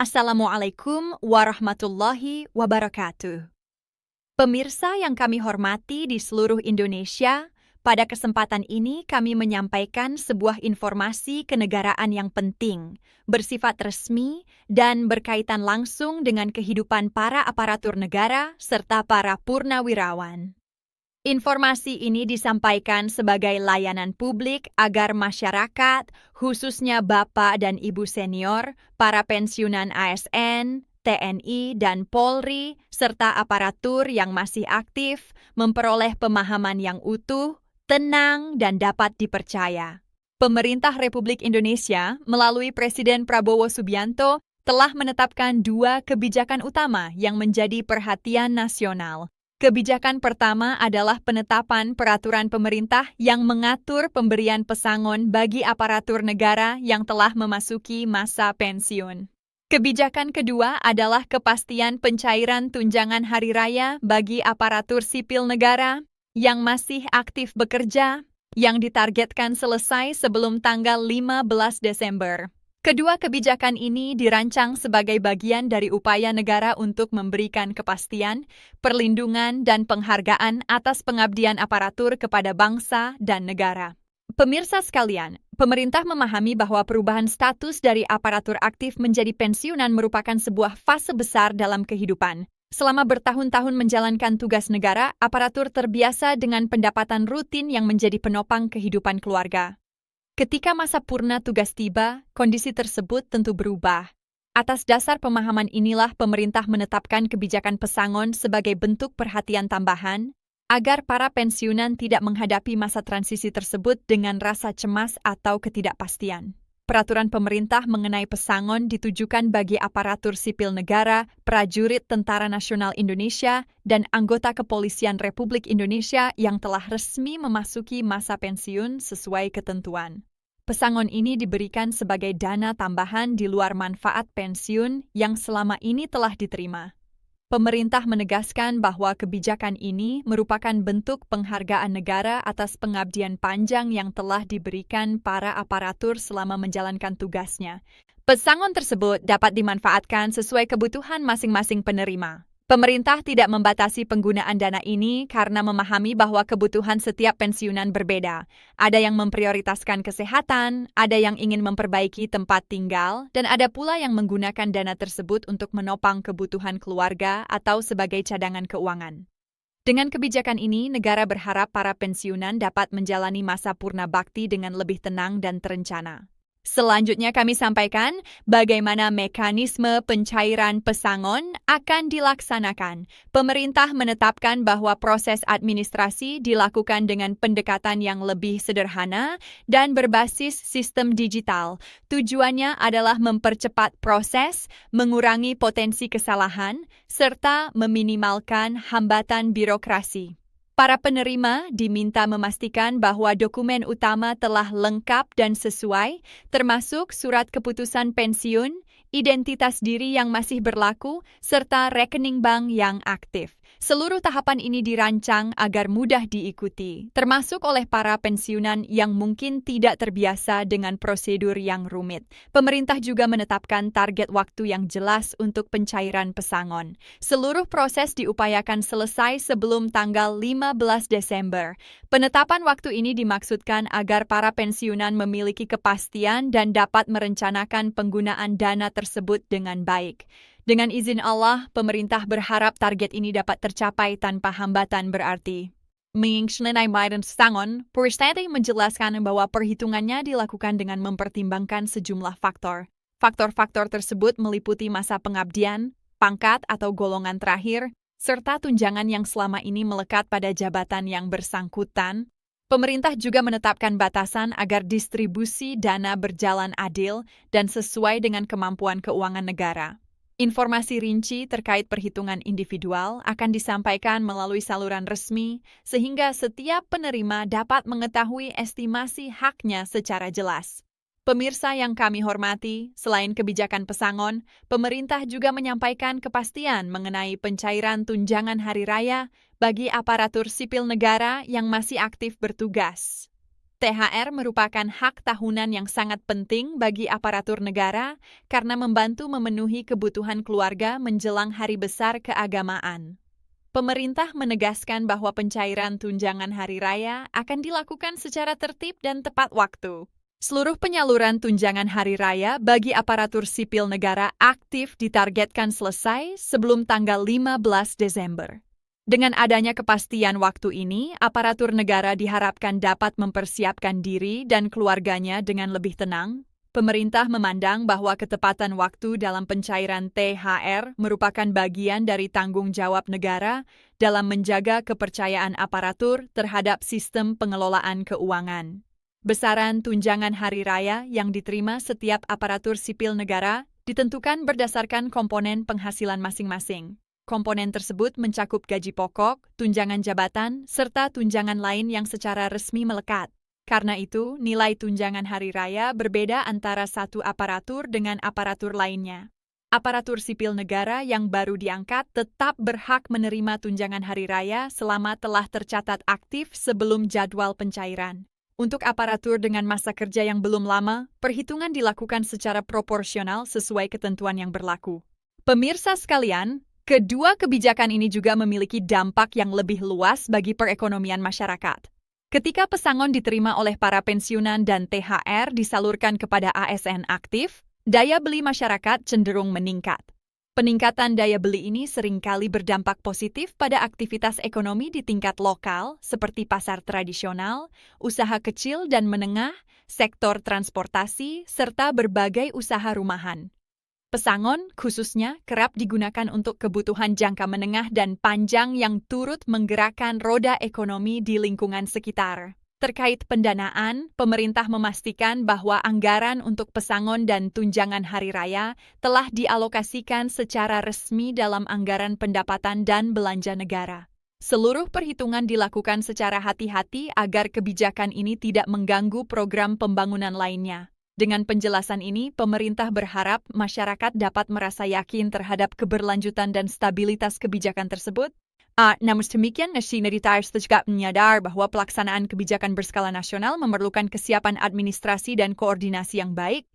Assalamualaikum warahmatullahi wabarakatuh. Pemirsa yang kami hormati di seluruh Indonesia, pada kesempatan ini kami menyampaikan sebuah informasi kenegaraan yang penting, bersifat resmi, dan berkaitan langsung dengan kehidupan para aparatur negara serta para purnawirawan. Informasi ini disampaikan sebagai layanan publik agar masyarakat, khususnya Bapak dan Ibu senior, para pensiunan ASN, TNI, dan Polri, serta aparatur yang masih aktif, memperoleh pemahaman yang utuh, tenang, dan dapat dipercaya. Pemerintah Republik Indonesia melalui Presiden Prabowo Subianto telah menetapkan 2 kebijakan utama yang menjadi perhatian nasional. Kebijakan pertama adalah penetapan peraturan pemerintah yang mengatur pemberian pesangon bagi aparatur negara yang telah memasuki masa pensiun. Kebijakan kedua adalah kepastian pencairan tunjangan hari raya bagi aparatur sipil negara yang masih aktif bekerja, yang ditargetkan selesai sebelum tanggal 15 Desember. Kedua kebijakan ini dirancang sebagai bagian dari upaya negara untuk memberikan kepastian, perlindungan, dan penghargaan atas pengabdian aparatur kepada bangsa dan negara. Pemirsa sekalian, pemerintah memahami bahwa perubahan status dari aparatur aktif menjadi pensiunan merupakan sebuah fase besar dalam kehidupan. Selama bertahun-tahun menjalankan tugas negara, aparatur terbiasa dengan pendapatan rutin yang menjadi penopang kehidupan keluarga. Ketika masa purna tugas tiba, kondisi tersebut tentu berubah. Atas dasar pemahaman inilah pemerintah menetapkan kebijakan pesangon sebagai bentuk perhatian tambahan, agar para pensiunan tidak menghadapi masa transisi tersebut dengan rasa cemas atau ketidakpastian. Peraturan pemerintah mengenai pesangon ditujukan bagi aparatur sipil negara, prajurit Tentara Nasional Indonesia, dan anggota Kepolisian Republik Indonesia yang telah resmi memasuki masa pensiun sesuai ketentuan. Pesangon ini diberikan sebagai dana tambahan di luar manfaat pensiun yang selama ini telah diterima. Pemerintah menegaskan bahwa kebijakan ini merupakan bentuk penghargaan negara atas pengabdian panjang yang telah diberikan para aparatur selama menjalankan tugasnya. Pesangon tersebut dapat dimanfaatkan sesuai kebutuhan masing-masing penerima. Pemerintah tidak membatasi penggunaan dana ini karena memahami bahwa kebutuhan setiap pensiunan berbeda. Ada yang memprioritaskan kesehatan, ada yang ingin memperbaiki tempat tinggal, dan ada pula yang menggunakan dana tersebut untuk menopang kebutuhan keluarga atau sebagai cadangan keuangan. Dengan kebijakan ini, negara berharap para pensiunan dapat menjalani masa purna bakti dengan lebih tenang dan terencana. Selanjutnya kami sampaikan bagaimana mekanisme pencairan pesangon akan dilaksanakan. Pemerintah menetapkan bahwa proses administrasi dilakukan dengan pendekatan yang lebih sederhana dan berbasis sistem digital. Tujuannya adalah mempercepat proses, mengurangi potensi kesalahan, serta meminimalkan hambatan birokrasi. Para penerima diminta memastikan bahwa dokumen utama telah lengkap dan sesuai, termasuk surat keputusan pensiun, identitas diri yang masih berlaku, serta rekening bank yang aktif. Seluruh tahapan ini dirancang agar mudah diikuti, termasuk oleh para pensiunan yang mungkin tidak terbiasa dengan prosedur yang rumit. Pemerintah juga menetapkan target waktu yang jelas untuk pencairan pesangon. Seluruh proses diupayakan selesai sebelum tanggal 15 Desember. Penetapan waktu ini dimaksudkan agar para pensiunan memiliki kepastian dan dapat merencanakan penggunaan dana tersebut dengan baik. Dengan izin Allah, pemerintah berharap target ini dapat tercapai tanpa hambatan berarti. Mengenai pesangon, Purstati menjelaskan bahwa perhitungannya dilakukan dengan mempertimbangkan sejumlah faktor. Faktor-faktor tersebut meliputi masa pengabdian, pangkat atau golongan terakhir, serta tunjangan yang selama ini melekat pada jabatan yang bersangkutan. Pemerintah juga menetapkan batasan agar distribusi dana berjalan adil dan sesuai dengan kemampuan keuangan negara. Informasi rinci terkait perhitungan individual akan disampaikan melalui saluran resmi, sehingga setiap penerima dapat mengetahui estimasi haknya secara jelas. Pemirsa yang kami hormati, selain kebijakan pesangon, pemerintah juga menyampaikan kepastian mengenai pencairan tunjangan hari raya bagi aparatur sipil negara yang masih aktif bertugas. THR merupakan hak tahunan yang sangat penting bagi aparatur negara karena membantu memenuhi kebutuhan keluarga menjelang hari besar keagamaan. Pemerintah menegaskan bahwa pencairan tunjangan hari raya akan dilakukan secara tertib dan tepat waktu. Seluruh penyaluran tunjangan hari raya bagi aparatur sipil negara aktif ditargetkan selesai sebelum tanggal 15 Desember. Dengan adanya kepastian waktu ini, aparatur negara diharapkan dapat mempersiapkan diri dan keluarganya dengan lebih tenang. Pemerintah memandang bahwa ketepatan waktu dalam pencairan THR merupakan bagian dari tanggung jawab negara dalam menjaga kepercayaan aparatur terhadap sistem pengelolaan keuangan. Besaran tunjangan hari raya yang diterima setiap aparatur sipil negara ditentukan berdasarkan komponen penghasilan masing-masing. Komponen tersebut mencakup gaji pokok, tunjangan jabatan, serta tunjangan lain yang secara resmi melekat. Karena itu, nilai tunjangan hari raya berbeda antara satu aparatur dengan aparatur lainnya. Aparatur sipil negara yang baru diangkat tetap berhak menerima tunjangan hari raya selama telah tercatat aktif sebelum jadwal pencairan. Untuk aparatur dengan masa kerja yang belum lama, perhitungan dilakukan secara proporsional sesuai ketentuan yang berlaku. Pemirsa sekalian, kedua kebijakan ini juga memiliki dampak yang lebih luas bagi perekonomian masyarakat. Ketika pesangon diterima oleh para pensiunan dan THR disalurkan kepada ASN aktif, daya beli masyarakat cenderung meningkat. Peningkatan daya beli ini seringkali berdampak positif pada aktivitas ekonomi di tingkat lokal, seperti pasar tradisional, usaha kecil dan menengah, sektor transportasi, serta berbagai usaha rumahan. Pesangon, khususnya, kerap digunakan untuk kebutuhan jangka menengah dan panjang yang turut menggerakkan roda ekonomi di lingkungan sekitar. Terkait pendanaan, pemerintah memastikan bahwa anggaran untuk pesangon dan tunjangan hari raya telah dialokasikan secara resmi dalam anggaran pendapatan dan belanja negara. Seluruh perhitungan dilakukan secara hati-hati agar kebijakan ini tidak mengganggu program pembangunan lainnya. Dengan penjelasan ini, pemerintah berharap masyarakat dapat merasa yakin terhadap keberlanjutan dan stabilitas kebijakan tersebut. Namun demikian, Taris juga menyadar bahwa pelaksanaan kebijakan berskala nasional memerlukan kesiapan administrasi dan koordinasi yang baik.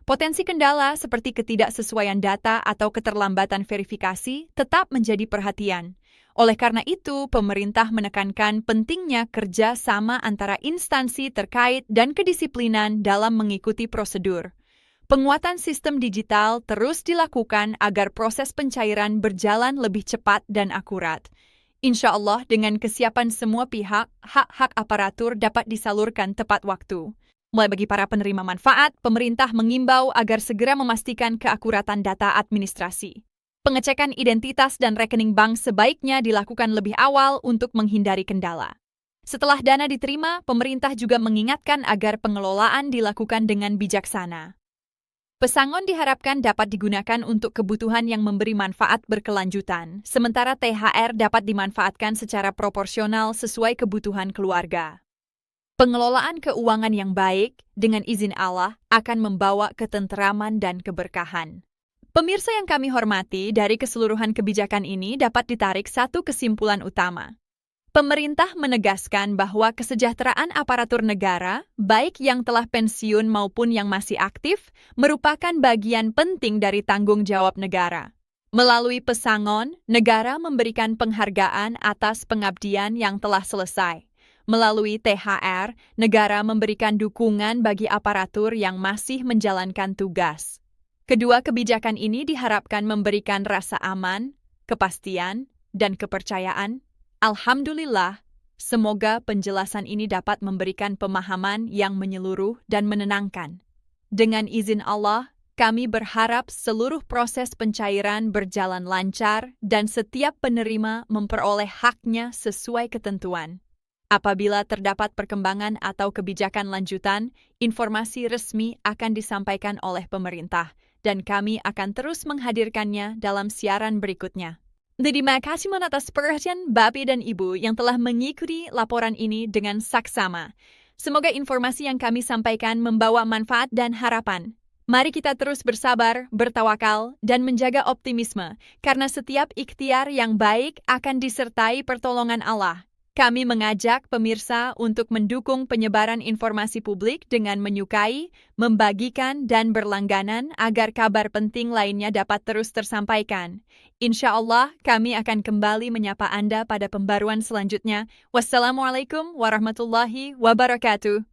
Potensi kendala seperti ketidaksesuaian data atau keterlambatan verifikasi tetap menjadi perhatian. Oleh karena itu, pemerintah menekankan pentingnya kerja sama antara instansi terkait dan kedisiplinan dalam mengikuti prosedur. Penguatan sistem digital terus dilakukan agar proses pencairan berjalan lebih cepat dan akurat. Insya Allah, dengan kesiapan semua pihak, hak-hak aparatur dapat disalurkan tepat waktu. Mulai bagi para penerima manfaat, pemerintah mengimbau agar segera memastikan keakuratan data administrasi. Pengecekan identitas dan rekening bank sebaiknya dilakukan lebih awal untuk menghindari kendala. Setelah dana diterima, pemerintah juga mengingatkan agar pengelolaan dilakukan dengan bijaksana. Pesangon diharapkan dapat digunakan untuk kebutuhan yang memberi manfaat berkelanjutan, sementara THR dapat dimanfaatkan secara proporsional sesuai kebutuhan keluarga. Pengelolaan keuangan yang baik, dengan izin Allah, akan membawa ketenteraman dan keberkahan. Pemirsa yang kami hormati, dari keseluruhan kebijakan ini dapat ditarik satu kesimpulan utama. Pemerintah menegaskan bahwa kesejahteraan aparatur negara, baik yang telah pensiun maupun yang masih aktif, merupakan bagian penting dari tanggung jawab negara. Melalui pesangon, negara memberikan penghargaan atas pengabdian yang telah selesai. Melalui THR, negara memberikan dukungan bagi aparatur yang masih menjalankan tugas. Kedua kebijakan ini diharapkan memberikan rasa aman, kepastian, dan kepercayaan. Alhamdulillah, semoga penjelasan ini dapat memberikan pemahaman yang menyeluruh dan menenangkan. Dengan izin Allah, kami berharap seluruh proses pencairan berjalan lancar dan setiap penerima memperoleh haknya sesuai ketentuan. Apabila terdapat perkembangan atau kebijakan lanjutan, informasi resmi akan disampaikan oleh pemerintah, dan kami akan terus menghadirkannya dalam siaran berikutnya. Terima kasih atas perhatian Bapak dan Ibu yang telah mengikuti laporan ini dengan saksama. Semoga informasi yang kami sampaikan membawa manfaat dan harapan. Mari kita terus bersabar, bertawakal, dan menjaga optimisme, karena setiap ikhtiar yang baik akan disertai pertolongan Allah. Kami mengajak pemirsa untuk mendukung penyebaran informasi publik dengan menyukai, membagikan, dan berlangganan agar kabar penting lainnya dapat terus tersampaikan. Insya Allah, kami akan kembali menyapa Anda pada pembaruan selanjutnya. Wassalamualaikum warahmatullahi wabarakatuh.